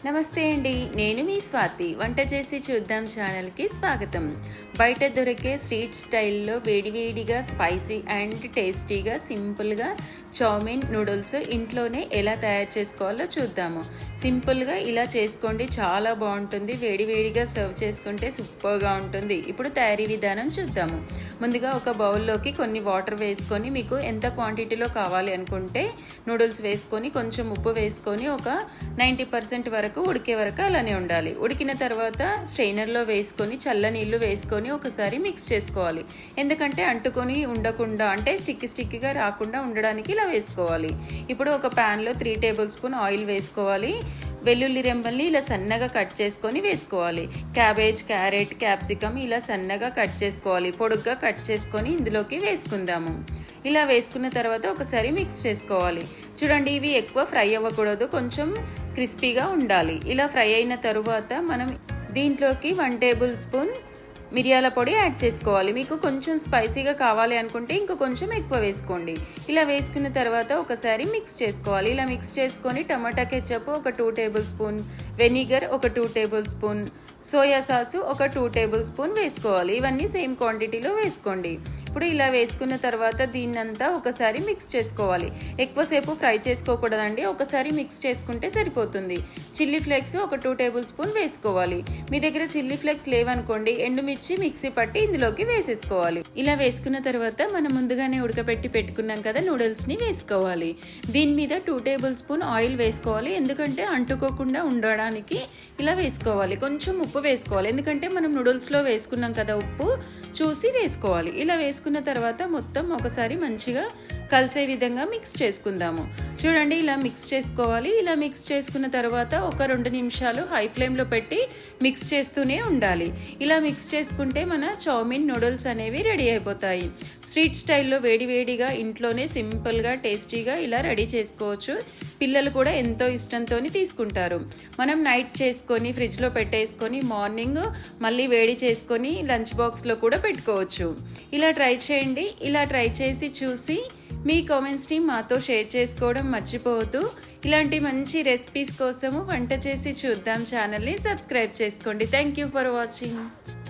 నమస్తే అండి, నేను మీ స్వాతి. వంట చేసి చూద్దాం ఛానల్కి స్వాగతం. బయట దొరికే స్ట్రీట్ స్టైల్లో వేడివేడిగా స్పైసీ అండ్ టేస్టీగా సింపుల్గా చౌమిన్ నూడిల్స్ ఇంట్లోనే ఎలా తయారు చేసుకోవాలో చూద్దాము. సింపుల్గా ఇలా చేసుకోండి, చాలా బాగుంటుంది. వేడివేడిగా సర్వ్ చేసుకుంటే సూపర్గా ఉంటుంది. ఇప్పుడు తయారీ విధానం చూద్దాము. ముందుగా ఒక బౌల్లోకి కొన్ని వాటర్ వేసుకొని, మీకు ఎంత క్వాంటిటీలో కావాలి అనుకుంటే నూడిల్స్ వేసుకొని కొంచెం ఉప్పు వేసుకొని ఒక 90% వరకు ఉడికే వరకు అలానే ఉండాలి. ఉడికిన తర్వాత స్ట్రైనర్లో వేసుకొని చల్ల నీళ్లు వేసుకొని ఒకసారి మిక్స్ చేసుకోవాలి. ఎందుకంటే అంటుకొని ఉండకుండా, అంటే స్టిక్గా రాకుండా ఉండడానికి ఇలా వేసుకోవాలి. ఇప్పుడు ఒక ప్యాన్లో 3 టేబుల్ స్పూన్ ఆయిల్ వేసుకోవాలి. వెల్లుల్లి రెంబల్ని ఇలా సన్నగా కట్ చేసుకొని వేసుకోవాలి. క్యాబేజ్, క్యారెట్, క్యాప్సికమ్ ఇలా సన్నగా కట్ చేసుకోవాలి. పొడుగ్గా కట్ చేసుకొని ఇందులోకి వేసుకుందాము. ఇలా వేసుకున్న తర్వాత ఒకసారి మిక్స్ చేసుకోవాలి. చూడండి, ఇవి ఎక్కువ ఫ్రై అవ్వకూడదు, కొంచెం క్రిస్పీగా ఉండాలి. ఇలా ఫ్రై అయిన తరువాత మనం దీంట్లోకి 1 టేబుల్ స్పూన్ మిరియాల పొడి యాడ్ చేసుకోవాలి. మీకు కొంచెం స్పైసీగా కావాలి అనుకుంటే ఇంకో కొంచెం ఎక్కువ వేసుకోండి. ఇలా వేసుకున్న తర్వాత ఒకసారి మిక్స్ చేసుకోవాలి. ఇలా మిక్స్ చేసుకొని టమాటా కెచప్ ఒక 2 టేబుల్ స్పూన్, వెనిగర్ ఒక 2 టేబుల్ స్పూన్, సోయా సాసు ఒక 2 టేబుల్ స్పూన్ వేసుకోవాలి. ఇవన్నీ సేమ్ క్వాంటిటీలో వేసుకోండి. ఇప్పుడు ఇలా వేసుకున్న తర్వాత దీన్నంతా ఒకసారి మిక్స్ చేసుకోవాలి. ఎక్కువసేపు ఫ్రై చేసుకోకూడదండి, ఒకసారి మిక్స్ చేసుకుంటే సరిపోతుంది. చిల్లీ ఫ్లేక్స్ ఒక 2 టేబుల్ స్పూన్ వేసుకోవాలి. మీ దగ్గర చిల్లీ ఫ్లేక్స్ లేవనుకోండి, ఎండుమిర్చి మిక్సీ పట్టి ఇందులోకి వేసేసుకోవాలి. ఇలా వేసుకున్న తర్వాత మనం ముందుగానే ఉడకపెట్టి పెట్టుకున్నాం కదా నూడిల్స్ని వేసుకోవాలి. దీని మీద 2 టేబుల్ స్పూన్ ఆయిల్ వేసుకోవాలి. ఎందుకంటే అంటుకోకుండా ఉండడానికి ఇలా వేసుకోవాలి. కొంచెం ఉప్పు వేసుకోవాలి, ఎందుకంటే మనం నూడిల్స్లో వేసుకున్నాం కదా, ఉప్పు చూసి వేసుకోవాలి. ఇలా వేసుకున్న తర్వాత మొత్తం ఒకసారి మంచిగా కలిసే విధంగా మిక్స్ చేసుకుందాము. చూడండి, ఇలా మిక్స్ చేసుకోవాలి. ఇలా మిక్స్ చేసుకున్న తర్వాత ఒక 2 నిమిషాలు హై ఫ్లేమ్లో పెట్టి మిక్స్ చేస్తూనే ఉండాలి. ఇలా మిక్స్ చేసుకుంటే మన చౌమిన్ నూడిల్స్ అనేవి రెడీ అయిపోతాయి. స్ట్రీట్ స్టైల్లో వేడివేడిగా ఇంట్లోనే సింపుల్గా టేస్టీగా ఇలా రెడీ చేసుకోవచ్చు. పిల్లలు కూడా ఎంతో ఇష్టంతో తీసుకుంటారు. మనం నైట్ చేసుకొని ఫ్రిడ్జ్లో పెట్టేసుకొని మార్నింగ్ మళ్ళీ వేడి చేసుకొని లంచ్ బాక్స్లో కూడా పెట్టుకోవచ్చు. ఇలా ట్రై చేయండి. ఇలా ట్రై చేసి చూసి మీ కామెంట్స్ని మాతో షేర్ చేసుకోవడం మర్చిపోవద్దు. ఇలాంటి మంచి రెసిపీస్ కోసము వంట చేసి చూద్దాం ఛానల్ని సబ్స్క్రైబ్ చేసుకోండి. Thank you for watching.